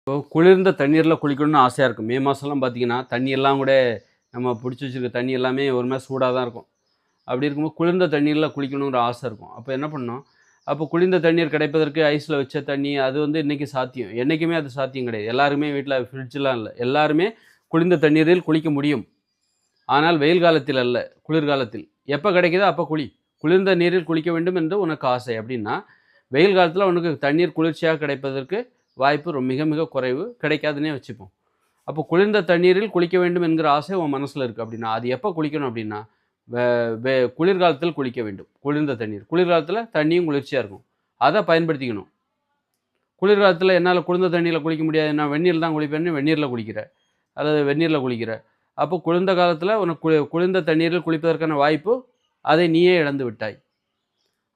இப்போ குளிர்ந்த தண்ணீரில் குளிக்கணும்னு ஆசையாக இருக்கும். மே மாதம்லாம் பார்த்தீங்கன்னா, தண்ணி எல்லாம் கூட நம்ம பிடிச்சி வச்சிருக்க தண்ணி எல்லாமே ஒரு மாரி சூடாக தான் இருக்கும். அப்படி இருக்கும்போது குளிர்ந்த தண்ணீரில குளிக்கணுங்கிற ஆசை இருக்கும். அப்போ என்ன பண்ணணும், அப்போ குளிர்ந்த தண்ணீர் கிடைப்பதற்கு ஐஸில் வச்ச தண்ணி அது வந்து இன்னைக்கு சாத்தியம். என்னைக்குமே அது சாத்தியம் கிடையாது. எல்லாருமே வீட்ல ஃப்ரிட்ஜ்லாம் இல்ல. எல்லாருமே குளிர்ந்த தண்ணீரில் குளிக்க முடியும். ஆனால் வெயில் காலத்தில் அல்ல, குளிர்காலத்தில். எப்ப கிடைக்குதோ அப்ப குளி. குளிர்ந்த நீரில் குளிக்க வேண்டும் என்று உனக்கு ஆசை அப்படின்னா, வெயில் காலத்தில உனக்கு தண்ணீர் குளிர்ச்சியாக கிடைப்பதற்கு வாய்ப்பு மிக மிக குறைவு. கிடைக்காதுன்னே வச்சுப்போம். அப்போ குளிர்ந்த தண்ணீரில் குளிக்க வேண்டும் என்கிற ஆசை உன் மனசுல இருக்கு அப்படின்னா, அது எப்ப குளிக்கணும் அப்படின்னா, வெ வெ குளிர்காலத்தில் குளிக்க வேண்டும். குளிர்ந்த தண்ணீர். குளிர்காலத்தில தண்ணியும் குளிர்ச்சியா இருக்கும். அத பயன்படுத்திக்கணும். குளிர்காலத்தில என்னால குளிர்ந்த தண்ணீல குளிக்க முடியாது. நான் வெந்நீர்ல தான் குளிப்பேன்னு வெந்நீர்ல குளிக்கிற. அல்லது வெந்நீர்ல குளிக்கிற. அப்போ குளிர்ந்த காலத்தில உனக்கு குளிர்ந்த தண்ணீரில் குளிப்பதற்கான வாய்ப்பு, அதை நீயே இழந்து விட்டாய்.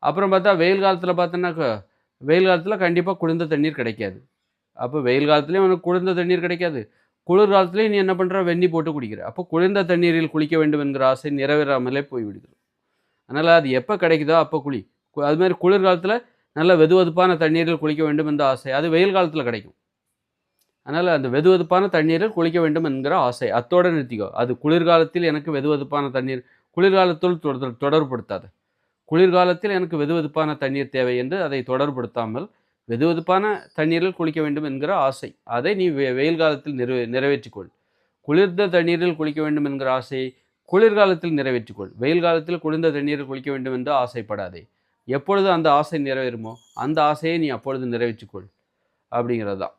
அப்புறம் பார்த்தா வெயில் காலத்தில பார்த்தோன்னாக்கா, வெயில் காலத்தில கண்டிப்பா குளிர்ந்த தண்ணீர் கிடைக்காது. அப்போ வெயில் காலத்திலயும் உனக்கு குளிர்ந்த தண்ணீர் கிடைக்காது. குளிர் காலத்திலயும் நீ என்ன பண்ற? வெந்நீ போட்டு குடிக்கிற. அப்போ குளிர்ந்த தண்ணீரில் குளிக்க வேண்டும் என்கிற ஆசை நிறைவேறாமலே போய்விடுகிறது. அதனால அது எப்ப கிடைக்குதோ அப்ப குளி. அதுமாரி குளிர்காலத்தில நல்ல வெதுவெதுப்பான தண்ணீரில் குளிக்க வேண்டும் என்ற ஆசை. அது வெயில் காலத்தில கிடைக்கும். அதனால அந்த வெதுவெதுப்பான தண்ணீரில் குளிக்க வேண்டும் என்கிற ஆசை. அத்தோட நிறுத்திக்கோ. அது குளிர்காலத்தில் எனக்கு வெதுவெதுப்பான தண்ணீர் குளிர்காலத்தோடு தொடர்புபடுத்தாத. குளிர்காலத்தில் எனக்கு வெதுவெதுப்பான தண்ணீர் தேவை என்று அதை தொடர்புபடுத்தாமல், வெதுவெதுப்பான தண்ணீரில் குளிக்க வேண்டும் என்கிற ஆசை. அதை நீ வெயில் காலத்தில் நிறைவேற்றிக்கொள். குளிர்ந்த தண்ணீரில் குளிக்க வேண்டும் என்கிற ஆசையை குளிர்காலத்தில் நிறைவேற்றிக்கொள். வெயில் காலத்தில் குளிர்ந்த தண்ணீரில் குளிக்க வேண்டும் என்று ஆசைப்படாதே. எப்பொழுது அந்த ஆசை நிறைவேறுமோ, அந்த ஆசையை நீ அப்பொழுது நிறைவேற்றிக்கொள். அப்படிங்கிறது தான்.